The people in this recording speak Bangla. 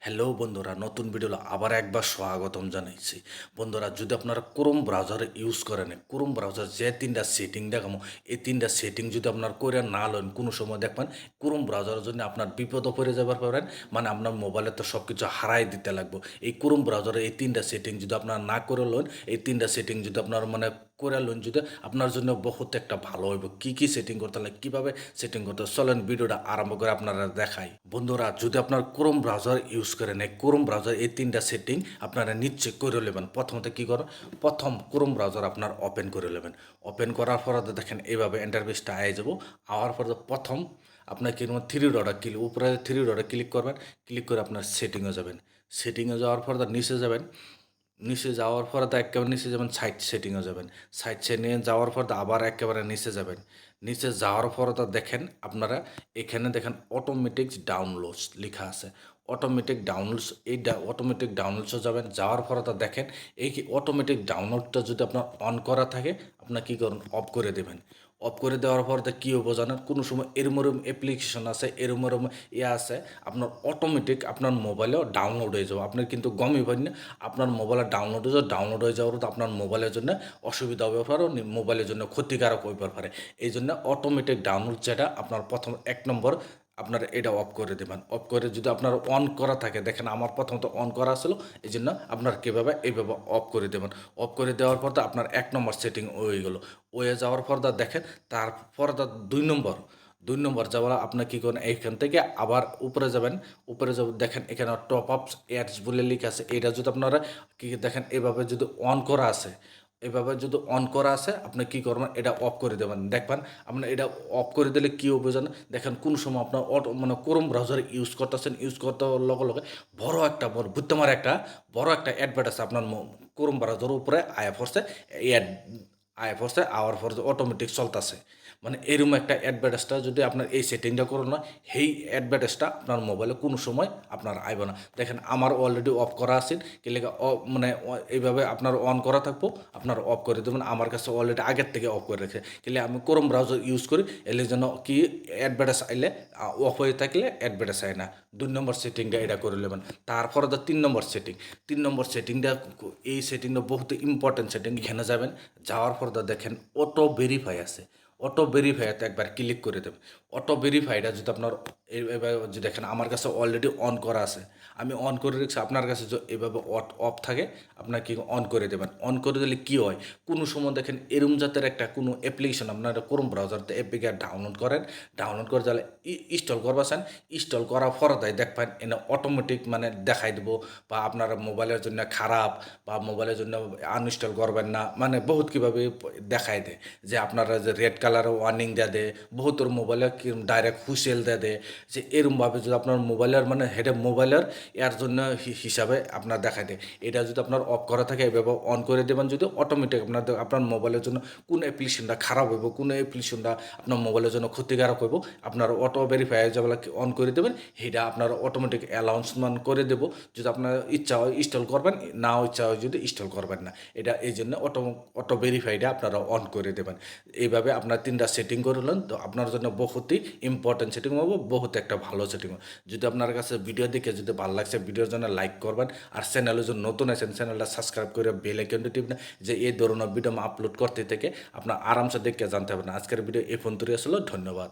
হ্যালো বন্ধুরা, নতুন ভিডিও আবার একবার স্বাগতম জানাইছি। বন্ধুরা, যদি আপনারা ক্রোম ব্রাউজার ইউজ করেন, ক্রোম ব্রাউজার যে তিনটা সেটিং দেখামো, এই তিনটা সেটিং যদি আপনার করে না লন, কোনো সময় দেখবেন ক্রোম ব্রাউজারের জন্য আপনার বিপদও পড়ে যাবার পারেন। মানে আপনার মোবাইলে তো সব কিছু হারাই দিতে লাগবে। এই ক্রোম ব্রাউজারে এই তিনটা সেটিং যদি আপনার না করে লন, এই তিনটা সেটিং যদি আপনার মানে করে লন, যদি আপনার জন্য বহুত একটা ভালো হইব। কি সেটিং করতে লাগে, কীভাবে সেটিং করতে হবে, চলেন ভিডিওটা আরম্ভ করে আপনারা দেখাই। বন্ধুরা, যদি আপনার ক্রোম ব্রাউজার ইউজ করেন, এই ক্রোম ব্রাউজার এই তিনটা সেটিং আপনারা নিশ্চয় করে নেবেন। প্রথমত কী করেন, প্রথম ক্রোম ব্রাউজার আপনার ওপেন করে নেবেন। ওপেন করার পরে দেখেন এইভাবে ইন্টারফেসটা আয়ে যাব। আওয়ার পরে প্রথম আপনার কিরকম থ্রি ডটে ক্লিক, উপরে থ্রি ডটে ক্লিক করবেন। ক্লিক করে আপনার সেটিংয়ে যাবেন। সেটিংয়ে যাওয়ার পর নিচে যাবেন। নিচে যাওয়ার পরে তো একেবারে নিচে যাবেন, সাইট সেটিংয়ে যাবেন। সাইট সেটিংয়ে যাওয়ার পর তো আবার একেবারে নিচে যাবেন। নিচে যাওয়ার পরে তো দেখেন আপনারা এখানে দেখেন অটোমেটিক ডাউনলোডস লেখা আছে। অটোমেটিক ডাউনলোডস, এই অটোমেটিক ডাউনলোডসও যাবেন। যাওয়ার পরে তো দেখেন এই অটোমেটিক ডাউনলোডটা যদি আপনার অন করা থাকে, আপনার কী করুন, অফ করে দেবেন। অফ করে দেওয়ার পর তো কী হবো জানেন, কোনো সময় এরম অ্যাপ্লিকেশন আছে, এরম আছে, আপনার অটোমেটিক আপনার মোবাইলেও ডাউনলোড হয়ে যাবে। আপনার কিন্তু গমই পাই না, আপনার মোবাইলে ডাউনলোড হয়ে যাওয়ার তো আপনার মোবাইলের জন্য অসুবিধা হতে পারে, মোবাইলের জন্য ক্ষতিকারক হইতে পারে। এই জন্য অটোমেটিক ডাউনলোড যেটা আপনার প্রথম এক নম্বর, আপনার এটা অফ করে দেবেন। অফ করে যদি আপনার অন করা থাকে, দেখেন আমার প্রথমত অন করা ছিল, এই জন্য আপনার কীভাবে এইভাবে অফ করে দেবেন। অফ করে দেওয়ার পর তো আপনার এক নম্বর সেটিং হয়ে গেলো। হয়ে যাওয়ার পর দা দেখেন, তারপর দা দুই নম্বর যাওয়ার আপনার কী করেন, এইখান থেকে আবার উপরে যাবেন। উপরে যাব, দেখেন এখানে টপ আপস অ্যাডস বলে লিখা আছে। এটা যদি আপনারা কি দেখেন এভাবে যদি অন করা আছে, এভাবে যদি অন করা আছে, আপনি কী করবেন, এটা অফ করে দেবেন। দেখবেন আপনার এটা অফ করে দিলে কী হবে জানেন, দেখেন কোন সময় আপনার মানে ক্রোম ব্রাউজার ইউজ করতেছেন, ইউজ করতে লগে লগে বুঝতে একটা বড় একটা অ্যাডভার্টাইজ আপনার ক্রোম ব্রাউজারের উপরে আয়া পড়ছে। অ্যাড আয়া পড়ছে, আওয়ার পর অটোমেটিক চলতেছে। মানে এরকম একটা অ্যাডভার্টাইজটা যদি আপনার এই সেটিংটা করো না, সেই অ্যাডভার্টাইজটা আপনার মোবাইলে কোনো সময় আপনার আইব না। দেখেন আমার অলরেডি অফ করা আছে, কি লেখা মানে এইভাবে আপনার অন করা থাকবো, আপনার অফ করে দেবেন। আমার কাছে অলরেডি আগের থেকে অফ করে রেখে, কিলে আমি ক্রোম ব্রাউজার ইউজ করি, এলে যেন কি অ্যাডভার্টাইজ আইলে অফ হয়ে থাকলে অ্যাডভার্টাইজ আয় না। দুই নম্বর সেটিংটা এটা করে নেবেন। তারপরে তো তিন নম্বর সেটিংটা, এই সেটিংটা বহুত ইম্পর্টেন্ট সেটিং। এখানে যাবেন, যাওয়ার পর তো দেখেন অটো ভেরিফাই আছে। অটো ভেরিফাইতে একবার ক্লিক করে দেবেন। অটো ভেরিফাইটা যদি আপনার এভাবে যদি দেখেন আমার কাছে অলরেডি অন করা আছে, আমি অন করে রেখেছি। আপনার কাছে যদি এভাবে অফ থাকে, আপনার কি অন করে দেবেন। অন করে দিলে কী হয়, কোনো সময় দেখেন এরম জাতের একটা কোনো অ্যাপ্লিকেশন আপনার ক্রোম ব্রাউজারতে অ্যাপ্লিকে ডাউনলোড করেন, ডাউনলোড করে তাহলে ইনস্টল করবাছেন। ইনস্টল করার পরে তাই দেখবেন এনে অটোমেটিক মানে দেখাই দেবো, বা আপনার মোবাইলের জন্য খারাপ, বা মোবাইলের জন্য আনইনস্টল করবেন না, মানে বহুত কীভাবে দেখাই দেয় যে আপনারা যে রেড কালার ওয়ার্নিং দেয় দেয়, বহুতর মোবাইলে কি ডাইরেক্ট হুইসেল দেয় দেয়, যে এরমভাবে যদি আপনার মোবাইলের মানে হেডে মোবাইলের এর জন্য হিসাবে আপনার দেখাই দেয়। এটা যদি আপনার অফ করা থাকে, এভাবে অন করে দেবেন, যদি অটোমেটিক আপনার মোবাইলের জন্য কোন অ্যাপ্লিকেশনটা খারাপ হইব, কোন অ্যাপ্লিকেশনটা আপনার মোবাইলের জন্য ক্ষতিকারক হইব, আপনার অটো ভেরিফাই যেগুলো অন করে দেবেন, সেটা আপনার অটোমেটিক অ্যানাউন্সমেন্ট করে দেবো। যদি আপনার ইচ্ছা হয় ইনস্টল করবেন, নাও ইচ্ছা হয় যদি ইনস্টল করবেন না। এটা এই জন্য অটো ভেরিফাইটা আপনারা অন করে দেবেন। এইভাবে আপনার তিনটা সেটিং করলেন, তো আপনার জন্য বহুতই ইম্পর্টেন্ট সেটিং হবে, বহুত একটা ভালো সেটিং হবে। যদি আপনার কাছে ভিডিও দেখে যদি ভালো লাগছে, ভিডিওর জন্য লাইক করবেন। আর চ্যানেলে যদি নতুন আছেন, চ্যানেলটা সাবস্ক্রাইব করে বেল আইকনটি টিপবেন, যে এই ধরনের ভিডিও আপলোড করতে থেকে আপনার আরামসে দেখে জানতে হবে না। আজকের ভিডিও এই পর্যন্তই আসলে, ধন্যবাদ।